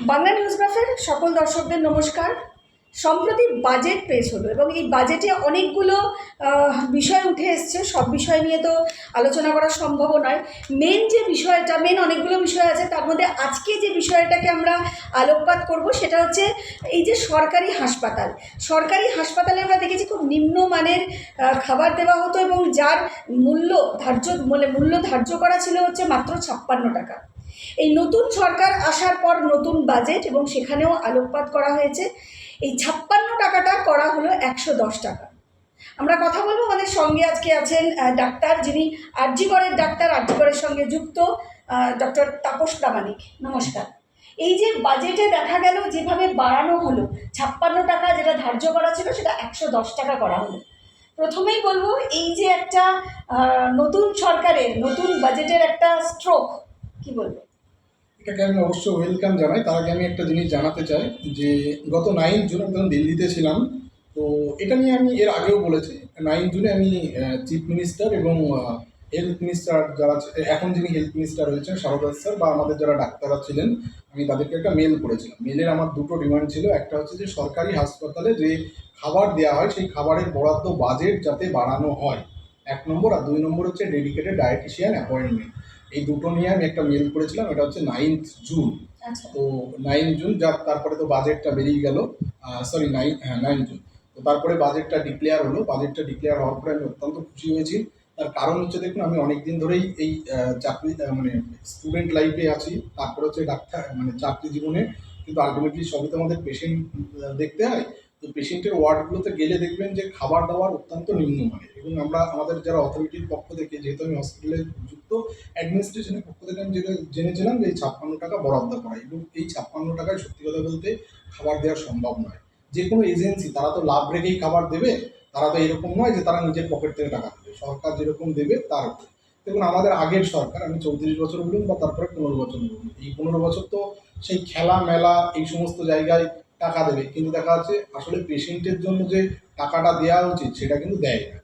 বাংলা নিউজগ্রাফের সকল দর্শকদের নমস্কার। সম্প্রতি বাজেট পেশ হলো এবং এই বাজেটে অনেকগুলো বিষয় উঠে এসছে। সব বিষয় নিয়ে তো আলোচনা করা সম্ভব নয়। মেন অনেকগুলো বিষয় আছে, তার মধ্যে আজকে যে বিষয়টাকে আমরা আলোকপাত করব সেটা হচ্ছে এই যে সরকারি হাসপাতালে আমরা দেখেছি খুব নিম্নমানের খাবার দেওয়া হতো এবং যার মূল্য ধার্য করা ছিল হচ্ছে মাত্র 56 টাকা। এই নতুন সরকার আসার পর নতুন বাজেট এবং সেখানেও আলোকপাত করা হয়েছে। এই 56 টাকাটা করা হলো 110 টাকা। আমরা কথা বলবো, আমাদের সঙ্গে আজকে আছেন ডাক্তার, যিনি আরজিকরের ডাক্তার, আরজিকরের সঙ্গে যুক্ত ডক্টর তাপস প্রামাণিক। নমস্কার। এই যে বাজেটে দেখা গেল যেভাবে বাড়ানো হলো, 56 টাকা যেটা ধার্য করা ছিল সেটা 110 টাকা করা হলো। প্রথমেই বলবো, এই যে একটা নতুন সরকারের নতুন বাজেটের একটা স্ট্রোক, কি বলবো? এটাকে আমি অবশ্যই ওয়েলকাম জানাই। তার আগে আমি একটা জিনিস জানাতে চাই যে গত 9 জুন আমি তখন দিল্লিতে ছিলাম। তো এটা নিয়ে আমি এর আগেও বলেছি। 9 জুনে আমি চিফ মিনিস্টার এবং হেলথ মিনিস্টার যারা এখন যিনি হেলথ মিনিস্টার হয়েছেন শারদা স্যার বা আমাদের যারা ডাক্তাররা ছিলেন, আমি তাদেরকে একটা মেল করেছিলাম। মেলের আমার দুটো ডিমান্ড ছিল। একটা হচ্ছে যে সরকারি হাসপাতালে যে খাবার দেওয়া হয় সেই খাবারের বরাদ্দ বাজেট যাতে বাড়ানো হয়, 1 নম্বর। আর 2 নম্বর হচ্ছে ডেডিকেটেড ডায়েটিশিয়ান অ্যাপয়েন্টমেন্ট। এই দুটো নিয়ে আমি একটা মেল করেছিলাম। এটা হচ্ছে 9th জুন। আচ্ছা। তো 9 জুন তারপরে তো বাজেটটা বেরিয়ে গেল। Sorry, 9 June. তো তারপরে বাজেটটা ডিক্লেয়ার হলো। বাজেটটা ডিক্লেয়ার হওয়ার পরে আমি অত্যন্ত খুশি হয়েছি। তার কারণ হচ্ছে, দেখুন, আমি অনেক দিন ধরেই এই চাকরি মানে স্টুডেন্ট লাইফে আছি, তারপরে হচ্ছে ডাক্তার মানে চাকরি জীবনে। কিন্তু আলটিমেটলি সবই তো আমাদের পেশেন্ট দেখতে হয়। তো পেশেন্টের ওয়ার্ডগুলোতে গেলে দেখবেন যে খাবার দাবার অত্যন্ত নিম্নমানের। এবং আমরা আমাদের যারা অথরিটির পক্ষ থেকে, যেহেতু আমি হসপিটালে যুক্ত, অ্যাডমিনিস্ট্রেশনের পক্ষ থেকে আমি যেটা জেনেছিলাম যে এই 56 টাকা বরাদ্দ করা, এবং এই 56 টাকায় সত্যি কথা বলতে খাবার দেওয়া সম্ভব নয়। যে কোনো এজেন্সি তারা তো লাভ রেখেই খাবার দেবে। তারা তো এরকম নয় যে তারা নিজের পকেট থেকে টাকা দেবে। সরকার যেরকম দেবে তার উপরে। দেখুন, আমাদের আগের সরকার, আমি 34 বছর বলুন বা তারপরে 15 বছর বলুন, এই 15 বছর তো সেই খেলা মেলা এই সমস্ত জায়গায় টাকা দেবে, কিন্তু দেখা যাচ্ছে আসলে পেশেন্টের জন্য যে টাকাটা দেওয়া উচিত সেটা কিন্তু দেয় না।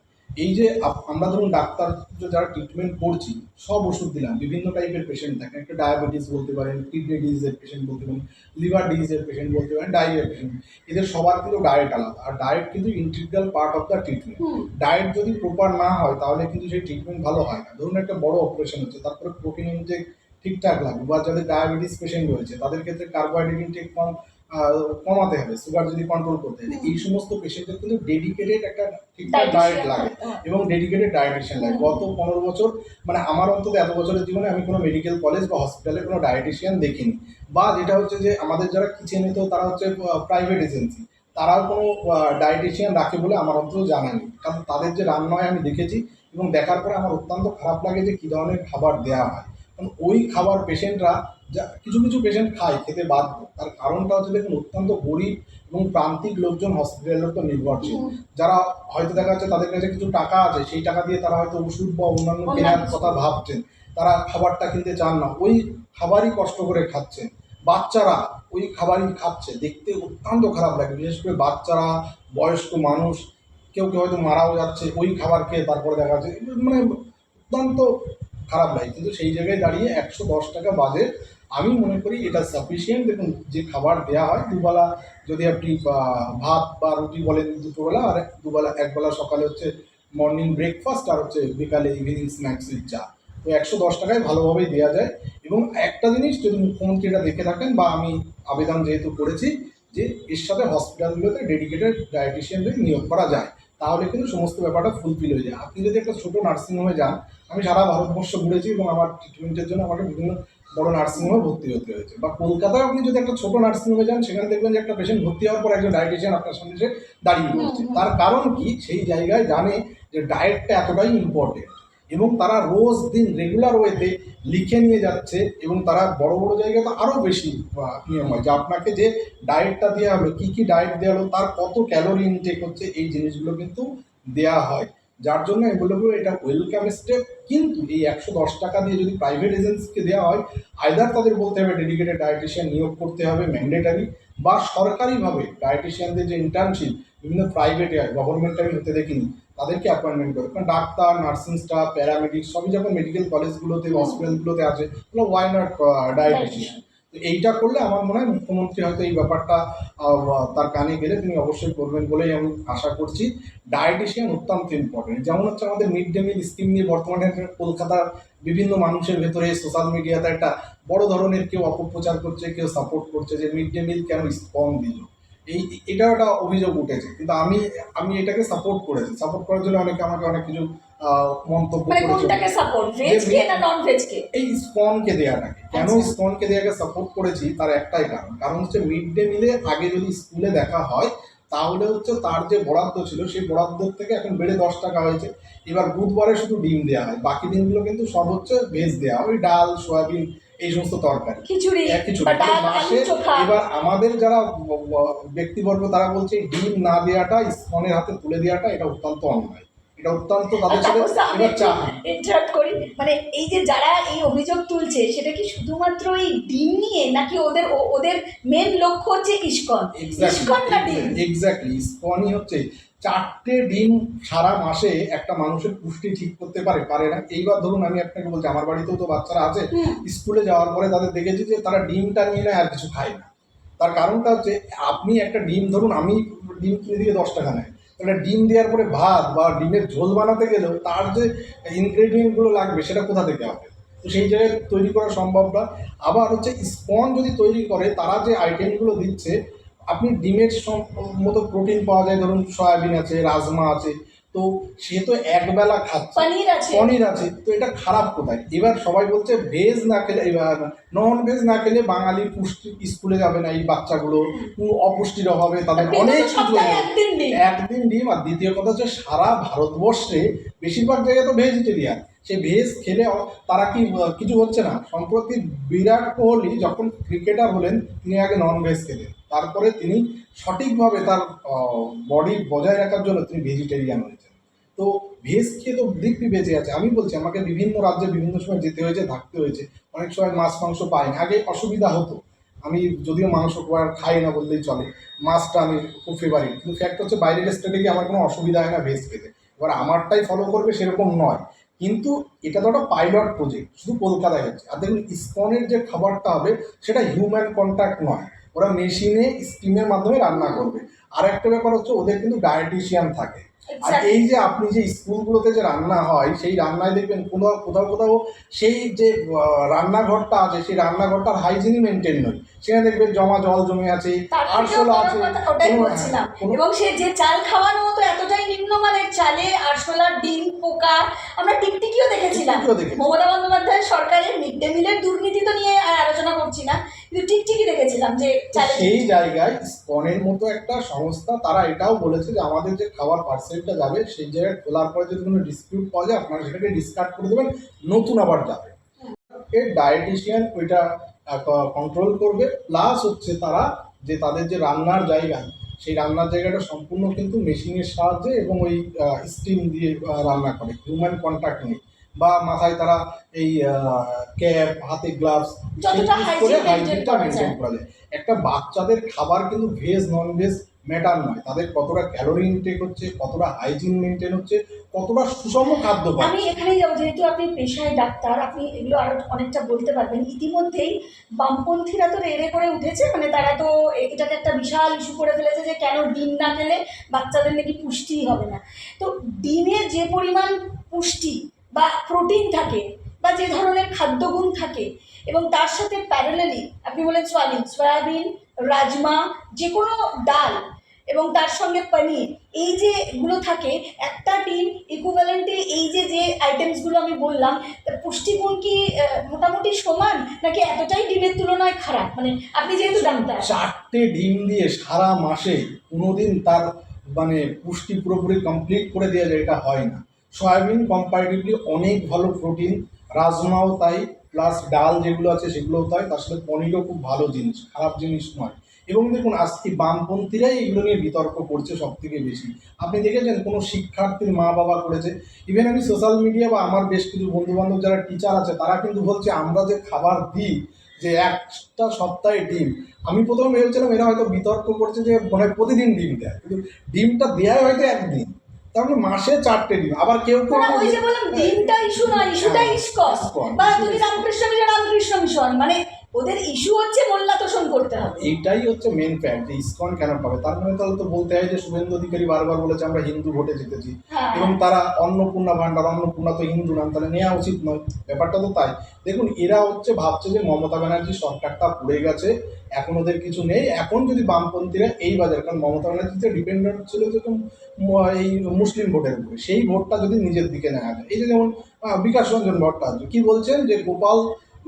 এই যে আমরা ধরুন ডাক্তার যারা ট্রিটমেন্ট করছি, সব ওষুধ দিলাম, বিভিন্ন টাইপের পেশেন্ট থাকে। একটা ডায়াবেটিস বলতে পারেন, কিডনি ডিজিজের পেশেন্ট বলতে পারেন, লিভার ডিজিজের পেশেন্ট বলতে পারেন, ডায়রিয়া পেশেন্ট। এদের সবার কিন্তু ডায়েট আলাদা, আর ডায়েট কিন্তু integral part of the treatment. Diet যদি প্রপার না হয় তাহলে কিন্তু সেই ট্রিটমেন্ট ভালো হয় না। ধরুন একটা বড় অপারেশন হচ্ছে, তারপরে প্রোটিন ইনটেক ঠিকঠাক লাগবে, বা যাদের ডায়াবেটিস পেশেন্ট রয়েছে তাদের ক্ষেত্রে কার্বোহাইড্রেট ইনটেক কমাতে হবে, সুগার যদি কন্ট্রোল করতে হবে। এই সমস্ত পেশেন্টের কিন্তু ডেডিকেটেড একটা ঠিকঠাক ডায়েট লাগে এবং ডেডিকেটেড ডায়েটিশিয়ান লাগে। গত 15 বছর, মানে আমার অন্তত এত বছরের জীবনে আমি কোনো মেডিকেল কলেজ বা হসপিটালে কোনো ডায়েটিশিয়ান দেখিনি। বা যেটা হচ্ছে যে আমাদের যারা কিচেনে, তো তারা হচ্ছে প্রাইভেট এজেন্সি, তারাও কোনো ডায়েটিশিয়ান রাখে বলে আমার অন্তত জানা নেই। কারণ তাদের যে রান্না হয় আমি দেখেছি, এবং দেখার পরে আমার অত্যন্ত খারাপ লাগে যে কী ধরনের খাবার দেওয়া হয়। কারণ ওই খাবার পেশেন্টরা, যা কিছু কিছু পেশেন্ট খায়, খেতে বাধ্য। তার কারণটা হচ্ছে, দেখুন, অত্যন্ত গরিব এবং প্রান্তিক লোকজন হসপিটালের উপর নির্ভরশীল। যারা হয়তো দেখা যাচ্ছে তাদের কাছে কিছু টাকা আছে, সেই টাকা দিয়ে তারা হয়তো ওষুধ বা অন্যান্য কেনার কথা ভাবছেন, তারা খাবারটা কিনতে চান না, ওই খাবারই কষ্ট করে খাচ্ছেন। বাচ্চারা ওই খাবারই খাচ্ছে, দেখতে অত্যন্ত খারাপ লাগে। বিশেষ করে বাচ্চারা, বয়স্ক মানুষ, কেউ কেউ হয়তো মারাও যাচ্ছে ওই খাবার খেয়ে। তারপরে দেখা যাচ্ছে মানে অত্যন্ত খারাপ লাগে। কিন্তু সেই জায়গায় দাঁড়িয়ে 110 টাকা বাজেট, আমি মনে করি এটা সাফিসিয়েন্ট। দেখুন, যে খাবার দেওয়া হয় দুবেলা, যদি আপনি ভাত বা রুটি বলেন দুপুরবেলা, আর দুবেলা, একবেলা সকালে হচ্ছে মর্নিং ব্রেকফাস্ট, আর হচ্ছে বিকালে ইভিনিং স্ন্যাক্সের চা, তো 110 টাকায় ভালোভাবেই দেওয়া যায়। এবং একটা জিনিস, যদি মুখ্যমন্ত্রী এটা দেখে থাকেন, বা আমি আবেদন যেহেতু করেছি, যে এর সাথে হসপিটালগুলোতে ডেডিকেটেড ডায়েটিশিয়ানদের নিয়োগ করা যায়, তাহলে কিন্তু সমস্ত ব্যাপারটা ফুলফিল হয়ে যায়। আপনি যদি একটা ছোটো নার্সিংহোমে যান, আমি সারা ভারতবর্ষ ঘুরেছি এবং আমার ট্রিটমেন্টের জন্য আমাকে বিভিন্ন বড় নার্সিংহোমে ভর্তি হতে হয়েছে। বা কলকাতায় আপনি যদি একটা ছোটো নার্সিংহোমে যান, সেখানে দেখবেন যে একটা পেশেন্ট ভর্তি হওয়ার পর একজন ডায়েটিশিয়ান আপনার সামনে এসে দাঁড়িয়ে পড়ছে। তার কারণ কি? সেই জায়গায় জানে যে ডায়েটটা এতটাই ইম্পর্টেন্ট, এবং তারা রোজ দিন রেগুলার ওয়েতে লিখে নিয়ে যাচ্ছে। এবং তারা বড় বড় জায়গায় তো আরও বেশি নিয়ম হয় যে আপনাকে যে ডায়েটটা দেওয়া হলো, কী কী ডায়েট দেওয়া হলো, তার কত ক্যালোরি ইনটেক হচ্ছে, এই জিনিসগুলো কিন্তু দেওয়া হয়। যার জন্য আমি বলবো এটা ওয়েলকাম স্টেপ। কিন্তু এই 110 টাকা দিয়ে যদি প্রাইভেট এজেন্সিকে দেওয়া হয়, আইদার তাদের বলতে হবে ডেডিকেটেড ডায়েটিশিয়ান নিয়োগ করতে হবে ম্যান্ডেটারি, বা সরকারিভাবে ডায়েটিশিয়ানদের যে ইন্টার্নশিপ বিভিন্ন প্রাইভেটে হয়, গভর্নমেন্টে আমি হতে দেখিনি, তাদেরকে অ্যাপয়েন্টমেন্ট করে। কারণ ডাক্তার, নার্সিং স্টাফ, প্যারামেডিক সবই যখন মেডিকেল কলেজগুলোতে, হসপিটালগুলোতে আছে, তাহলে ওয়াই নট ডায়েটিশিয়ান? তো এইটা করলে আমার মনে হয় মুখ্যমন্ত্রী হয়তো এই ব্যাপারটা তার কানে গেলে তিনি অবশ্যই করবেন বলেই আমি আশা করছি। ডায়েটিশিয়ান অত্যন্ত ইম্পর্টেন্ট। যেমন হচ্ছে আমাদের মিড ডে মিল স্কিম নিয়ে বর্তমানে কলকাতার বিভিন্ন মানুষের ভেতরে সোশ্যাল মিডিয়াতে একটা বড় ধরনের কেউ অপপ্রচার করছে, কেউ সাপোর্ট করছে যে মিড ডে মিল কেন কম দিল, এটাও একটা অভিযোগ উঠেছে। কিন্তু আমি আমি এটাকে সাপোর্ট করেছি। সাপোর্ট করার জন্য অনেকে আমাকে অনেক কিছু মন্তব্য মানে করেছে। কোনটাকে সাপোর্ট, ভেজ কে না নন ভেজ কে? এই স্কনকে দেওয়াটাকে কেন আচ্ছা। স্কনকে দেওয়াকে সাপোর্ট করেছি তার একটাই কারণ হচ্ছে মিড ডে মিলে আগে যদি স্কুলে দেখা হয় তাহলে হচ্ছে তার যে বরাদ্দ ছিল সেই বরাদ্দ থেকে এখন বেড়ে 10 টাকা হয়েছে। এবার বুধবারে শুধু ডিম দেওয়া হয়, বাকি দিনগুলো কিন্তু সব হচ্ছে ভেজ দেওয়া, ওই ডাল সয়াবিন এই সমস্ত তরকারি, খিচুড়ি খিচুড়ি বা ডাল, মাসে। আলু চোখা। এবার আমাদের যারা ব্যক্তিবর্গ তারা বলছে এই ডিম না দেওয়াটা, স্কনের হাতে তুলে দেওয়াটা এটা অত্যন্ত অন্যায়, এটা অত্যন্ত তাদের সাথে এবার ইন্টারাপ্ট করি, মানে এই যে যারা এই অভিযোগ তুলছে সেটা কি শুধুমাত্র এই ডিম নিয়ে, নাকি ওদের ওদের মেন লক্ষ্য হচ্ছে ইস্কন? ইস্কন না ডিম? এক্স্যাক্টলি, স্কনই হচ্ছে 4টে ডিম সারা মাসে একটা মানুষের পুষ্টি ঠিক করতে পারে না। এইবার ধরুন আমি আপনাকে বলছি, আমার বাড়িতেও তো বাচ্চারা আছে, স্কুলে যাওয়ার পরে তাদের দেখেছি যে তারা ডিমটা নিয়ে নেয় আর কিছু খায় না। তার কারণটা হচ্ছে আপনি একটা ডিম, ধরুন আমি ডিম কিনে দিয়ে 10 টাকা নেয়, তাহলে ডিম দেওয়ার পরে ভাত বা ডিমের ঝোল বানাতে গেলেও তার যে ইনগ্রেডিয়েন্টগুলো লাগবে সেটা কোথা থেকে হবে? তো সেই জায়গায় তৈরি করা সম্ভব না। আবার হচ্ছে স্পন যদি তৈরি করে, তারা যে আইটেমগুলো দিচ্ছে, আপনি ডিমের মতো প্রোটিন পাওয়া যায়, ধরুন সয়াবিন আছে, রাজমা আছে, তো সে তো একবেলা খাচ্ছে, পনির আছে, তো এটা খারাপ কোথায়? এবার সবাই বলছে ভেজ না খেলে, এবার নন ভেজ না খেলে বাঙালির পুষ্টি স্কুলে যাবে না, এই বাচ্চাগুলো অপুষ্টির অভাবে তাদের অনেক কিছু। একদিন ডিম, আর দ্বিতীয় কথা হচ্ছে সারা ভারতবর্ষে বেশিরভাগ জায়গায় তো ভেজিটেরিয়ান, সে ভেজ খেলে তারা কি কিছু হচ্ছে না? সম্প্রতি বিরাট কোহলি যখন ক্রিকেটার হলেন, তিনি আগে নন ভেজ খেলেন, তারপরে তিনি সঠিকভাবে তার বডি বজায় রাখার জন্য তিনি ভেজিটেরিয়ান হয়েছেন। তো ভেজ খেয়ে তো দিব্যি বেঁচে আছে। আমি বলছি আমাকে বিভিন্ন রাজ্যে বিভিন্ন সময় যেতে হয়েছে, থাকতে হয়েছে, অনেক সময় মাছ মাংস পাই না, আগে অসুবিধা হতো। আমি যদিও মাংস খাই না বললেই চলে, মাছটা আমি খুব ফেভারিট, কিন্তু ফ্যাক্ট হচ্ছে বাইরের স্টেটে গিয়ে আমার কোনো অসুবিধা হয় না ভেজ খেতে। এবার আমারটাই ফলো করবে সেরকম নয়, কিন্তু এটা তো একটা পাইলট প্রজেক্ট, শুধু কলকাতায় হচ্ছে। আর দেখুন স্কনের যে খাবারটা হবে সেটা হিউম্যান কন্ট্যাক্ট নয়, ওরা মেশিনে স্টিমের মাধ্যমে রান্না করবে। আর একটা ব্যাপার হচ্ছে ওদের কিন্তু ডায়েটিশিয়ান থাকে। আর এই যে আপনি যে স্কুলগুলোতে যে রান্না হয়, সেই রান্নায় দেখবেন কোথাও কোথাও সেই যে রান্নাঘরটা আছে, সেই রান্নাঘরটার হাইজিন মেনটেন নয়, সেখানে দেখবেন জমা জল জমে আছে, আরশোলা আছে। এবং সে যে চাল খাওয়ার মতো এতটাই নিম্নমানের চালে আরশোলা, ডিম, পোকা। আমরা টিকটিকিও দেখেছিলাম। মমতা বন্দ্যোপাধ্যায়ের সরকারের মিড ডে মিলের দুর্নীতি তো নিয়ে আলোচনা করছি না, কিন্তু টিকটিকি দেখেছিলাম যে চালে। সেই জায়গায় স্কনের মতো একটা সংস্থা তারা এটাও বলেছে যে আমাদের যে খাবার পার্সেলটা যাবে সেই জায়গায় খোলার পরে যদি কোনো ডিসপিউট পাওয়া যায় আপনারা সেটাকে ডিসকার্ড করে দেবেন, নতুন আবার যাবে। এর ডায়েটিশিয়ান ওইটা কন্ট্রোল করবে। প্লাস হচ্ছে তারা যে তাদের যে রান্নার জায়গা, সেই রান্নার জায়গাটা সম্পূর্ণ কিন্তু মেশিনের সাহায্যে এবং ওই স্টিম দিয়ে রান্না করে, হিউম্যান কন্ট্যাক্ট নেই। বা মাথায় তারা এই ক্যাপ, হাতে গ্লাভস করে হাইজিনটা মেনটেন করা যায়। একটা বাচ্চাদের খাবার কিন্তু ভেজ নন ভেজ ম্যাটার নয়, তাদের কতটা ক্যালোরি ইনটেক হচ্ছে, কতটা হাইজিন মেনটেন হচ্ছে, কতটা সুষম খাদ্য পাচ্ছে। আমি এখানেই যাবো, যেহেতু আপনি পেশায় ডাক্তার, আপনি এগুলো আরো অনেকটা বলতে পারবেন। ইতিমধ্যেই বামপন্থীরা তো রেড়ে করে উঠেছে, মানে তারা তো এটাকে একটা বিশাল ইস্যু করে ফেলেছে যে কেন ডিম না খেলে বাচ্চাদের নাকি পুষ্টিই হবে না। তো ডিমে যে পরিমাণ পুষ্টি বা প্রোটিন থাকে বা যে ধরনের খাদ্যগুণ থাকে, এবং তার সাথে প্যারালালি আপনি বলেন সয়াবিন, রাজমা, যে কোনো ডাল এবং তার সঙ্গে পনির, এই যে এগুলো থাকে, একটা ডিম ইকুইভ্যালেন্টলি এই যে যে আইটেমসগুলো আমি বললাম, তার পুষ্টিগুণ কি মোটামুটি সমান, নাকি এতটাই ডিমের তুলনায় খারাপ? মানে আপনি যেহেতু ডাক্তার। 4টে ডিম দিয়ে সারা মাসে কোনোদিন তার মানে পুষ্টি পুরোপুরি কমপ্লিট করে দেওয়া যায়, এটা হয় না। সয়াবিন কম্পারেটিভলি অনেক ভালো প্রোটিন, রাজমাও তাই, প্লাস ডাল যেগুলো আছে সেগুলোও তাই, তার সাথে পনিরও খুব ভালো জিনিস, খারাপ জিনিস নয়। এবং দেখুন আজকে বামপন্থীরাই এগুলো নিয়ে বিতর্ক করছে সব থেকে বেশি। আপনি দেখেছেন কোনো শিক্ষার্থীর মা বাবা করেছে, ইভেন আমি সোশ্যাল মিডিয়া বা আমার বেশ কিছু বন্ধুবান্ধব যারা টিচার আছে তারা কিন্তু বলছে আমরা যে খাবার দিই, যে একটা সপ্তাহে ডিম, আমি প্রথমে ভেবেছিলাম এরা হয়তো বিতর্ক করছে যে মনে হয় প্রতিদিন ডিম দেয়, কিন্তু ডিমটা দেয় হয়তো একদিন, তার মানে মাসে 4টে ডিম। আবার কেউ ওই যে বললাম ডিমটা ইস্যু নয়, ইস্যুটা ইস্কন বা যদি রামকৃষ্ণ মিশন, মানে ওদের ইস্যু হচ্ছে মোল্লা তোষণ করতে হবে। এইটাই হচ্ছে মেন ফ্যাক্ট যে ইসকন কেন পাবে। তার মানে তাহলে তো বলতে হয় যে শুভেন্দু অধিকারী বারবার বলেছে আমরা হিন্দু ভোটে জিতেছি, হ্যাঁ, এবং তারা অন্নপূর্ণা ভান্ডার, অন্নপূর্ণা তো হিন্দু নাম, তাহলে নেওয়া উচিত নয়। ব্যাপারটা তো তাই। দেখুন, এরা হচ্ছে ভাবছে যে মমতা ব্যানার্জি সরকারটা পড়ে গেছে, এখন ওদের কিছু নেই। এখন যদি বামপন্থীরা এই বাজার, কারণ মমতা ব্যানার্জিতে ডিপেন্ডেন্ট ছিল যেরকম এই মুসলিম ভোটের উপরে, সেই ভোটটা যদি নিজের দিকে নেওয়া যায়, এই যে যেমন বিকাশ রঞ্জন ভট্টাচার্য কি বলছেন যে গোপাল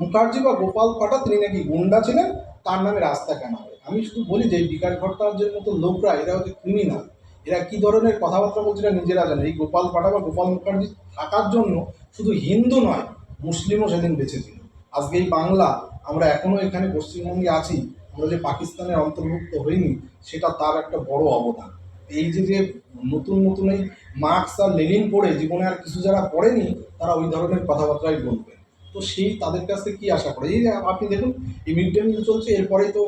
মুখার্জি বা গোপাল পাঠক তিনি নাকি গুন্ডা ছিলেন, তার নামে রাস্তা কেন হবে। আমি শুধু বলি যে এই বিকাশ ভট্টাচার্যের মতো লোকরা এরা হচ্ছে ক্রিমিনাল। এরা কি ধরনের কথাবার্তা বলছে এরা নিজেরা জানে। এই গোপাল পাঠক বা গোপাল মুখার্জি থাকার জন্য শুধু হিন্দু নয়, মুসলিমও সেদিন বেঁচেছিল। আজকে এই বাংলা, আমরা এখনও এখানে পশ্চিমবঙ্গে আছি, আমরা যে পাকিস্তানের অন্তর্ভুক্ত হইনি, সেটা তার একটা বড় অবদান। এই যে যে নতুন নতুন এই মার্কস আর লেনিন পড়ে জীবনে আর কিছু যারা পড়েনি, তারা ওই ধরনের কথাবার্তাই বলবে। তো সেই তাদের কাছ থেকে কী আশা করে? এই যে আপনি দেখুন, এই মিড ডে মিল চলছে, এরপরেই তো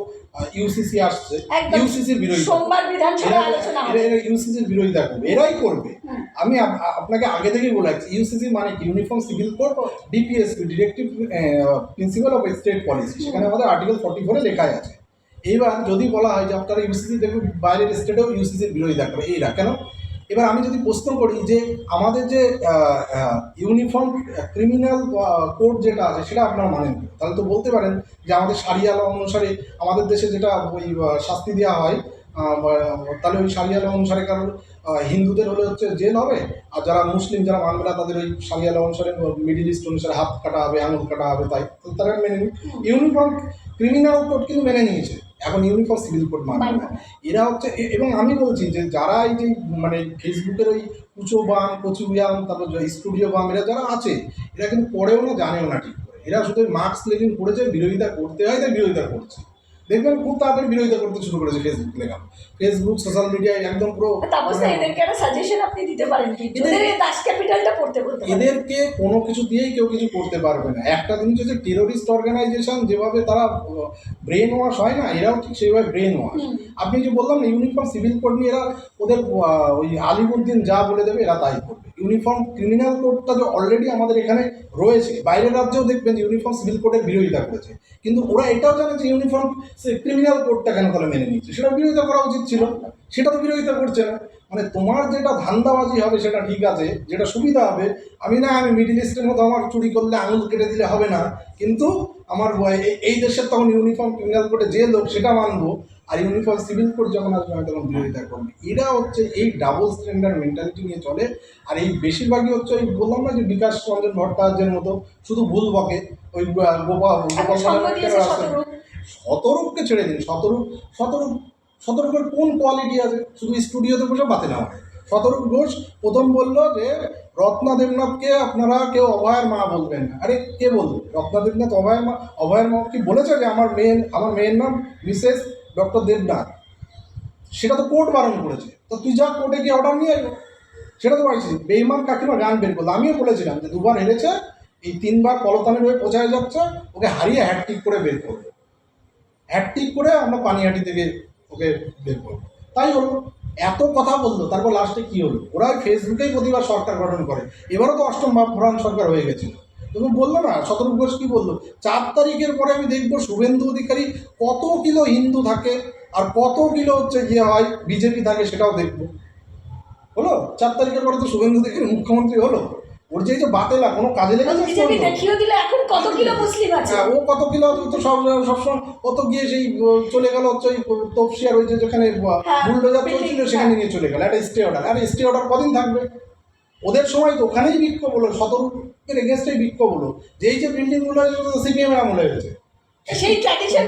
ইউসিসি আসছে, একদম ইউসিসির বিরোধিতা, সোমবার বিধানসভায় আলোচনা হবে। এরা ইউসিসির বিরোধিতা করবে, এরাই করবে। হুম। আমি আপনাকে আগে থেকেই বলে রাখছি, ইউসিসি মানে কি, uniform civil code, DPSP, directive principal of state policy, সেখানে আমাদের আর্টিকেল 44 লেখাই আছে। এইবার যদি বলা হয় যে আপনারা ইউসিসি দেখুন বাইরের স্টেটেও ইউসিসির বিরোধিতা করে, এইরা কেন? এবার আমি যদি প্রশ্ন করি যে আমাদের যে ইউনিফর্ম ক্রিমিনাল কোড যেটা আছে সেটা আপনারা মানেন না, তাহলে তো বলতে পারেন যে আমাদের সারিয়া ল অনুসারে আমাদের দেশে যেটা ওই শাস্তি দেওয়া হয়, তাহলে ওই সারিয়া ল অনুসারে কারণ হিন্দুদের হলে হচ্ছে জেল হবে, আর যারা মুসলিম যারা মানবে না তাদের ওই সারিয়া ল অনুসারে মিডিল ইস্ট অনুসারে হাত কাটা হবে, আঙুল কাটা হবে, তাই তো তারা মেনে নিই। ইউনিফর্ম ক্রিমিনাল কোড কিন্তু মেনে নিয়েছে, এখন ইউনিফর্ম সিভিল কোড মানবে না। এরা হচ্ছে এবং আমি বলছি যে যারা এই যে মানে ফেসবুকের ওই কুচো বাম, কচু ব্যাম, তারপর স্টুডিও বাম, এরা যারা আছে, এরা কিন্তু পড়েও না, জানেও না ঠিক করে। এরা শুধু মার্কস লেনিন পড়েছে, বিরোধিতা করতে হয় তাই বিরোধিতা করছে। দেখবেন খুব তাড়াতাড়ি বিরোধিতা করতে শুরু করেছে ফেসবুক লেখা, ফেসবুক সোশ্যাল মিডিয়ায় একদম পুরো। তারপর এদেরকে একটা সাজেশন আপনি দিতে পারেন কি, এদের এই দাস ক্যাপিটালটা পড়তে বলতে পারেন। এদেরকে কোনো কিছু দিয়েই কেউ কিছু করতে পারবে না। একটা জিনিস হচ্ছে টেরোরিস্ট অর্গানাইজেশন যেভাবে তারা ব্রেন ওয়াশ হয় না, এরাও ঠিক সেইভাবে ব্রেন ওয়াশ। আপনি যে বললাম না ইউনিফর্ম সিভিল কোড নিয়ে এরা ওদের ওই আলিমুদ্দিন যা বলে দেবে এরা তাই করবে। ইউনিফর্ম ক্রিমিনাল কোডটা যে অলরেডি আমাদের এখানে রয়েছে, বাইরের রাজ্যেও দেখবেন যে ইউনিফর্ম সিভিল কোডের বিরোধিতা করেছে, কিন্তু ওরা এটাও জানে যে ইউনিফর্ম ক্রিমিনাল কোডটা কেন তাহলে মেনে নিচ্ছে, সেটা বিরোধিতা করা উচিত ছিল, সেটা তো বিরোধিতা করছে না। মানে তোমার যেটা ধান্দাবাজি হবে সেটা ঠিক আছে, যেটা সুবিধা হবে, আমি মিডিল ইস্টের মতো আমার চুরি করলে আঙুল কেটে দিলে হবে না, কিন্তু আমার এই দেশের তখন ইউনিফর্ম ক্রিমিনাল কোডে যে লোক সেটা মানবো, আর ইউনিফর্ম সিভিল কোড যখন আসবে আমি তখন বিরোধিতা করবো। এরা হচ্ছে এই ডাবল স্ট্যান্ডার্ড মেন্টালিটি নিয়ে চলে। আর এই বেশিরভাগই হচ্ছে ওই বললাম না যে বিকাশ রঞ্জন ভট্টাচার্যের মতো শুধু ভুল বকে, ওই গোপাল শতরূপকে ছেড়ে দিন। শতরূপের কোন কোয়ালিটি আছে? শুধু স্টুডিওতে বসে বাতে নেওয়া হয়। শতরূপ ঘোষ প্রথম বললো যে রত্না দেবনাথকে আপনারা কেউ অভয়ের মা বলবেন না। আরে কে বলবে রত্না দেবনাথ অভয়ের মা কি বলেছে যে আমার মেয়ের নাম মিসেস ডক্টর দেবনাথ? সেটা তো কোর্ট বারণ করেছে। তো তুই যা কোর্টে গিয়ে অর্ডার নিয়ে এলো, সেটা তো পাইছি। বেইমান কাকিমা গান বের করলো, আমিও বলেছিলাম যে 2বার হেরেছে, এই 3বার কলতানের হয়ে পৌঁছায় যাচ্ছে, ওকে হারিয়ে হ্যাটট্রিক করে বের করবো, হ্যাটট্রিক করে আমরা পানিহাটি থেকে ওকে বের করবো। তাই হলো, এত কথা বললো, তারপর লাস্টে কী হলো? ওরা ফেসবুকেই প্রতিবার সরকার গঠন করে। এবারও তো অষ্টম বামফ্রন্ট সরকার হয়ে গেছিল। তুমি বললো না, শতরূপ ঘোষ কী বললো, 4 তারিখের পরে আমি দেখবো শুভেন্দু অধিকারী কত কিলো হিন্দু থাকে আর কত কিলো হচ্ছে হয় বিজেপি থাকে, সেটাও দেখবো। হলো 4 তারিখের পরে তো শুভেন্দু অধিকারী মুখ্যমন্ত্রী হলো। ওর যে বাতেলা কোনো কাজে লেগেছে? কত কিলো মুসলিম আছে, ও কত কিলো তো সবসময় ও তো গিয়ে সেই চলে গেল হচ্ছে ওই তপসিয়ার ওই যে যেখানে বুলডোজার চলছিল সেখানে নিয়ে চলে গেল একটা স্টে অর্ডার। আর স্টে অর্ডার কদিন থাকবে? ওদের সময় তো ওখানেই বিক্ষোভ হলো, শতরূপের এগেনস্টেই বিক্ষোভ হলো, যে এই যে বিল্ডিংগুলো সিপিএমের আমলে হয়েছে, সেই ট্র্যাডিশন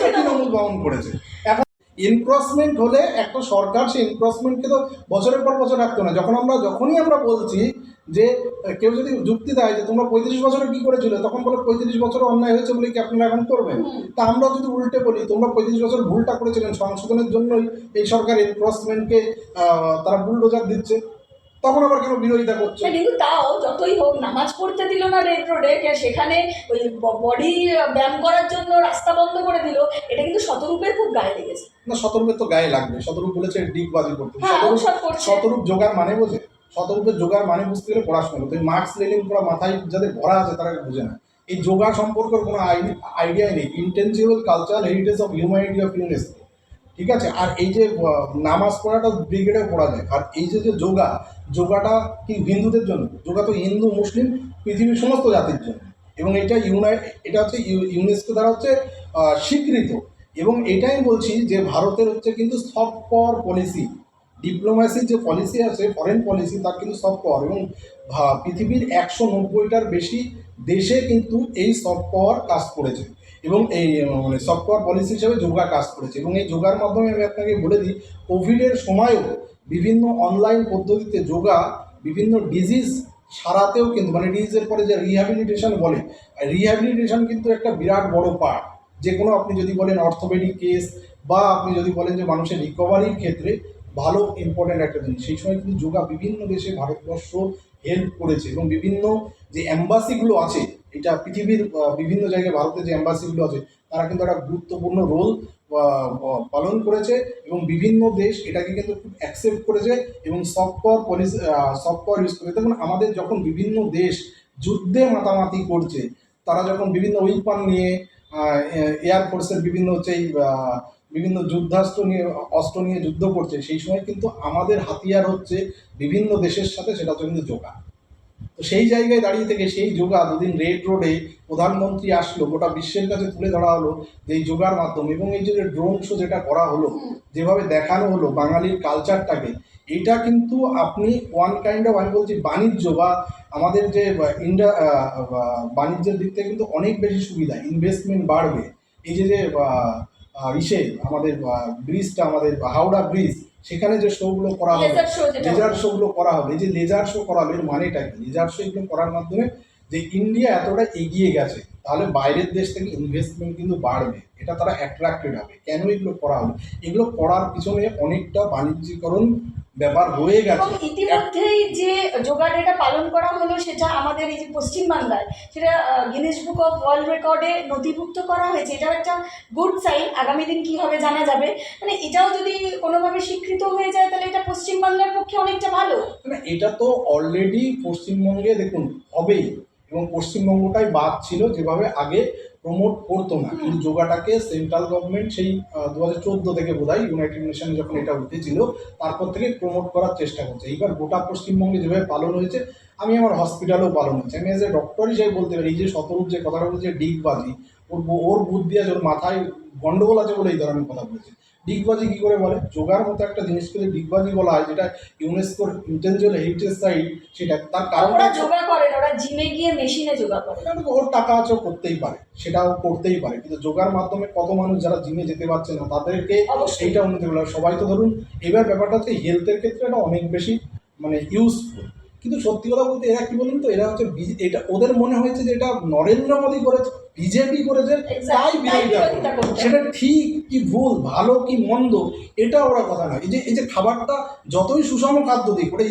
তৃণমূল বহন করেছে। এখন এনক্রসমেন্ট হলে একটা সরকার সেই এনক্রসমেন্টকে তো বছরের পর বছর রাখতো না। যখনই আমরা বলছি যে কেউ যদি যুক্তি দেয় যে তোমরা 35 বছরে কী করেছিল, তখন বলে 35 বছরে অন্যায় হয়েছে বলে কি আপনারা এখন করবেন? তা আমরা যদি উল্টে বলি তোমরা 35 বছর ভুলটা করেছিলেন, সংশোধনের জন্যই এই সরকার এনক্রসমেন্টকে তারা বুলডোজার দিচ্ছে, তখন আবার কেন বিরোধিতা করছে? কিন্তু তাও যতই হোক নামাজ পড়তে দিল না রেড রোডে, সেখানে ওই বডি ব্যায়াম করার জন্য রাস্তা বন্ধ করে দিল, এটা কিন্তু শতরূপের খুব গায়ে লেগেছে। না, শতরূপের তো গায়ে লাগবে। শতরূপ বলেছে ডিগবাজি করতে। শতরূপ জোগাড় মানে বোঝে? শতরূপের জোগাড় মানে বুঝতে গেলে পড়াশোনা করতে। মার্কস লেনিন পুরো মাথায় যাদের ভরা আছে তারা বুঝে না। এই যোগা সম্পর্কের কোনো আইডিয়াই নেই। ইন্টেনজিবল cultural heritage of humanity of UNESCO, ঠিক আছে। আর এই যে নামাজ পড়াটা ব্রিগেডে পড়া যায়। আর এই যে যোগাটা কি হিন্দুদের জন্য? যোগা তো হিন্দু মুসলিম পৃথিবীর সমস্ত জাতির জন্য, এবং এটা হচ্ছে ইউনেস্কো দ্বারা হচ্ছে স্বীকৃত। এবং এটাই বলছি যে ভারতের হচ্ছে কিন্তু সফট পাওয়ার পলিসি, ডিপ্লোম্যাসির যে পলিসি আছে, ফরেন পলিসি, তার কিন্তু সফট পাওয়ার, এবং পৃথিবীর 190টার বেশি দেশে কিন্তু এই সফট পাওয়ার কাজ করেছে, এবং এই মানে সফট পাওয়ার পলিসি হিসেবে যোগা কাজ করেছে। এবং এই যোগার মাধ্যমে আমি আপনাকে বলে দিই, কোভিডের সময়ও বিভিন্ন অনলাইন পদ্ধতিতে যোগা বিভিন্ন ডিজিজ সারাতেও কিন্তু, মানে ডিজিজের পরে যে রিহ্যাবিলিটেশন বলে, রিহ্যাবিলিটেশন কিন্তু একটা বিরাট বড় পার্ট। যে কোনো আপনি যদি বলেন অর্থোপেডিক কেস, বা আপনি যদি বলেন যে মানুষের রিকভারির ক্ষেত্রে ভালো ইম্পর্ট্যান্ট একটা জিনিস। সেই সময় কিন্তু যোগা বিভিন্ন দেশে ভারতবর্ষ হেল্প করেছে, এবং বিভিন্ন যে অ্যাম্বাসিগুলো আছে, এটা পৃথিবীর বিভিন্ন জায়গায় ভারতের যে অ্যাম্বাসিগুলো আছে, তারা কিন্তু একটা গুরুত্বপূর্ণ রোল পালন করেছে, এবং বিভিন্ন দেশ এটাকে কিন্তু খুব অ্যাকসেপ্ট করেছে, এবং সফট পাওয়ার ইউজ করেছে। দেখুন, আমাদের যখন বিভিন্ন দেশ যুদ্ধে মাতামাতি করছে, তারা যখন বিভিন্ন উইপন নিয়ে এয়ারফোর্সের বিভিন্ন হচ্ছে এই বিভিন্ন অস্ত্র নিয়ে যুদ্ধ করছে, সেই সময় কিন্তু আমাদের হাতিয়ার হচ্ছে বিভিন্ন দেশের সাথে, সেটা হচ্ছে কিন্তু যোগা। তো সেই জায়গায় দাঁড়িয়ে থেকে সেই যোগা দুদিন রেড রোডে প্রধানমন্ত্রী আসলো, গোটা বিশ্বের কাছে তুলে ধরা হলো যে এই যোগার মাধ্যমে, এবং এই যে ড্রোন শো যেটা করা হলো, যেভাবে দেখানো হলো বাঙালির কালচারটাকে, এটা কিন্তু আপনি ওয়ান কাইন্ড অফ, আমি বলছি বাণিজ্য, বা আমাদের যে বাণিজ্যের দিক থেকে কিন্তু অনেক বেশি সুবিধা, ইনভেস্টমেন্ট বাড়বে। এই যে আমাদের ব্রিজটা, আমাদের হাওড়া ব্রিজ, সেখানে যে শোগুলো করা হবে, লেজার শোগুলো করা হবে, এই যে লেজার শো করা হবে, এর মানেটা কি? লেজার শো এগুলো করার মাধ্যমে যে ইন্ডিয়া এতটা এগিয়ে গেছে, তাহলে বাইরের দেশ থেকে ইনভেস্টমেন্ট কিন্তু বাড়বে, এটা তারা অ্যাট্রাক্টেড হবে। কেন এগুলো করা হলো? এগুলো করার পিছনে অনেকটা বাণিজ্যিকরণ ব্যাপার রয়ে এবং গেছে। ইতিমধ্যেই যে যোগা ডেটা পালন করা হলো, সেটা আমাদের এই যে পশ্চিমবাংলায়, সেটা গিনেস বুক অফ ওয়ার্ল্ড রেকর্ডে নথিভুক্ত করা হয়েছে। এটাও একটা গুড সাইন। আগামী দিন কী হবে জানা যাবে। মানে এটাও যদি কোনোভাবে স্বীকৃত হয়ে যায়, তাহলে এটা পশ্চিমবাংলার পক্ষে অনেকটা ভালো। মানে এটা তো অলরেডি পশ্চিমবঙ্গে দেখুন হবেই, এবং পশ্চিমবঙ্গটাই বাদ ছিল, যেভাবে আগে প্রমোট করতো না। কিন্তু যোগাটাকে সেন্ট্রাল গভর্নমেন্ট সেই 2014 থেকে বোধহয় ইউনাইটেড নেশনে যখন এটা উঠেছিল, তারপর থেকে প্রমোট করার চেষ্টা করছে। এইবার গোটা পশ্চিমবঙ্গে যেভাবে পালন হয়েছে, আমি আমার হসপিটালেও পালন হয়েছে, আমি এজ এ ডক্টর হিসেবে বলতে পারি, এই যে শতরূপ যে কথাটা বলছে ডিগবাজি, ওর বুদ্ধি আছে, ওর মাথায় গন্ডগোল আছে বলে এই ধরনের কথা বলেছে। ডিগবাজি কী করে বলে? যোগার মতো একটা জিনিসকে যদি ডিগবাজি বলা হয়, যেটা ইউনেস্কোর ইন্টেনজিবল হেরিটেজ সাইট, সেটা তার কারণটা ওরা যোগা করে, ওরা জিমে গিয়ে মেশিনে যোগা করে। ওর টাকা আছে, ও করতেই পারে, সেটাও করতেই পারে। কিন্তু যোগার মাধ্যমে কত মানুষ যারা জিমে যেতে পারছে না, তাদেরকে সেইটা উন্নতি করলো। সবাই তো ধরুন, এবার ব্যাপারটা হচ্ছে হেলথের ক্ষেত্রে এটা অনেক বেশি মানে ইউজফুল। কিন্তু সত্যি কথা বলতে, এরা কি বলুন তো, এরা হচ্ছে এটা ওদের মনে হয়েছে যে এটা নরেন্দ্র মোদী করেছে, বিজেপি করেছে, তাই বিরোধিতা করছে। সেটা ঠিক কি ভুল, ভালো কি মন্দ, এটা ওরা কথা নয়। এই যে খাবারটা যতই সুষম খাদ্য দিক, ওটা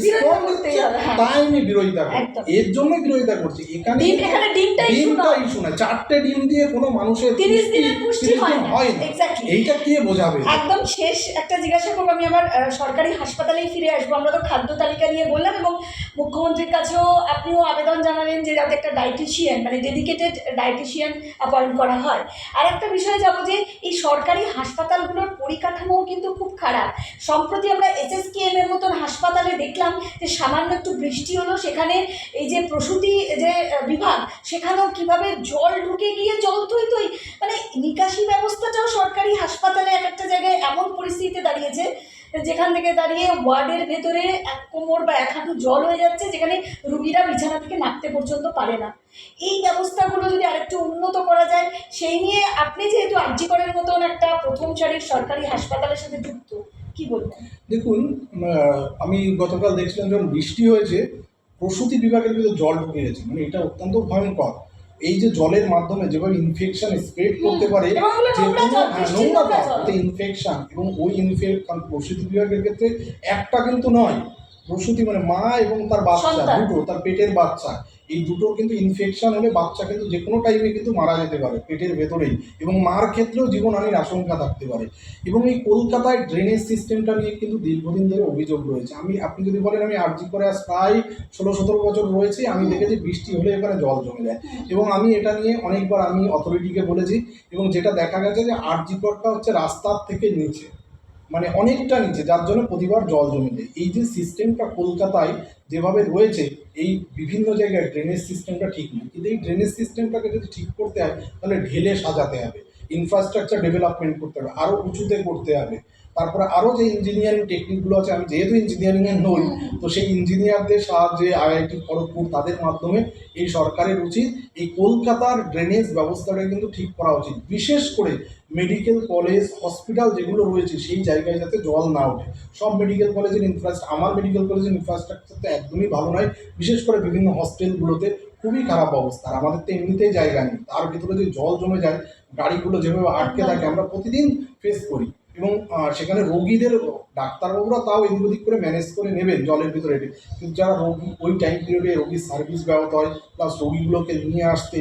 তাই আমি বিরোধিতা করি, এর জন্যই বিরোধিতা করছি। এখানে ডিমটা ইস্যু নয়, 4টে ডিম দিয়ে কোনো মানুষের 30 দিনের পুষ্টি হয় না। এইটা কে বোঝাবে? একদম শেষ একটা জিজ্ঞাসা করবো, আমি আবার সরকারি হাসপাতালেই ফিরে আসবো। আমরা তো খাদ্য তালিকা নিয়ে বললাম, এবং মুখ্যমন্ত্রীর কাছেও আপনিও আবেদন জানালেন যে যাতে একটা ডায়েটিশিয়ান, মানে ডেডিকেটেড ডায়েটিশিয়ান অ্যাপয়েন্ট করা হয়। আর একটা বিষয়ে যাবো, যে এই সরকারি হাসপাতালগুলোর পরিকাঠামোও কিন্তু খুব খারাপ। সম্প্রতি আমরা SSKM এর মতন হাসপাতালে দেখলাম যে সামান্য একটু বৃষ্টি হলো, সেখানে এই যে প্রসূতি যে বিভাগ, সেখানেও কীভাবে জল ঢুকে গিয়ে জল থই, মানে নিকাশি ব্যবস্থাটাও সরকারি হাসপাতালে এক একটা জায়গায় এমন পরিস্থিতিতে দাঁড়িয়েছে, যেখান থেকে দাঁড়িয়ে ওয়ার্ডের ভেতরে এক কোমর বা এক হাঁটু জল হয়ে যাচ্ছে, যেখানে রুগীরা বিছানা থেকে নামতে পর্যন্ত পারে না। এই ব্যবস্থাগুলো যদি আরেকটু উন্নত করা যায়, সেই নিয়ে আপনি যেহেতু আরজি করের মতন একটা প্রথম সারির সরকারি হাসপাতালের সাথে যুক্ত, কি বলবেন? দেখুন, আমি গতকাল দেখছিলাম যখন বৃষ্টি হয়েছে, প্রসূতি বিভাগের ভিতরে জল ঢুকে গেছে, মানে এটা অত্যন্ত ভয়ঙ্কর। এই যে জলের মাধ্যমে যেভাবে ইনফেকশন স্প্রেড করতে পারে, যে কোনো ইনফেকশন, এবং ওই ইনফেকশন প্রসূতি বিভাগের ক্ষেত্রে একটা কিন্তু নয়, প্রসূতি মানে মা এবং তার বাচ্চা দুটো, তার পেটের বাচ্চা, এই দুটোর কিন্তু ইনফেকশন হলে বাচ্চা কিন্তু যে কোনো টাইমে কিন্তু মারা যেতে পারে পেটের ভেতরেই, এবং মার ক্ষেত্রেও জীবনহানির আশঙ্কা থাকতে পারে। এবং এই কলকাতায় ড্রেনেজ সিস্টেমটা নিয়ে কিন্তু দীর্ঘদিন ধরে অভিযোগ রয়েছে। আপনি যদি বলেন আমি আরজি করে আজ প্রায় 16-17 বছর রয়েছে, আমি দেখেছি বৃষ্টি হলে এখানে জল জমে যায়, এবং আমি এটা নিয়ে অনেকবার আমি অথরিটিকে বলেছি। এবং যেটা দেখা গেছে যে আরজি করটা হচ্ছে রাস্তার থেকে নিচে, মানে অনেকটা নিচে, যার জন্য প্রতিবার জল জমে যায়। এই যে সিস্টেমটা কলকাতায় যেভাবে রয়েছে, এই বিভিন্ন জায়গায় ড্রেনেজ সিস্টেমটা ঠিক নেই। কিন্তু এই ড্রেনেজ সিস্টেমটাকে যদি ঠিক করতে হয় তাহলে ঢেলে সাজাতে হবে, ইনফ্রাস্ট্রাকচার ডেভেলপমেন্ট করতে হবে, আরও উঁচুতে করতে হবে। তারপরে আরও যে ইঞ্জিনিয়ারিং টেকনিকগুলো আছে, আমি যেহেতু ইঞ্জিনিয়ারিংয়ের নই, তো সেই ইঞ্জিনিয়ারদের সাহায্যে আইআইটি খড়গপুর তাদের মাধ্যমে এই সরকারের উচিত এই কলকাতার ড্রেনেজ ব্যবস্থাটা কিন্তু ঠিক করা উচিত। বিশেষ করে মেডিকেল কলেজ হসপিটাল যেগুলো রয়েছে সেই জায়গায় যাতে জল না ওঠে। সব মেডিকেল কলেজের আমার মেডিকেল কলেজের ইনফ্রাস্ট্রাকচার তো একদমই ভালো নয়, বিশেষ করে বিভিন্ন হস্টেলগুলোতে খুবই খারাপ অবস্থা। আর আমাদের তো এমনিতেই জায়গা নেই, তার ভিতরে যদি জল জমে যায়, গাড়িগুলো যেভাবে আটকে থাকে আমরা প্রতিদিন ফেস করি। এবং সেখানে রোগীদের ডাক্তারবাবুরা তাও এদিক ওদিক করে ম্যানেজ করে নেবেন জলের ভিতরে, কিন্তু যারা রোগী ওই টাইম পিরিয়ডে রোগীর সার্ভিস ব্যাহত হয়, প্লাস রোগীগুলোকে নিয়ে আসতে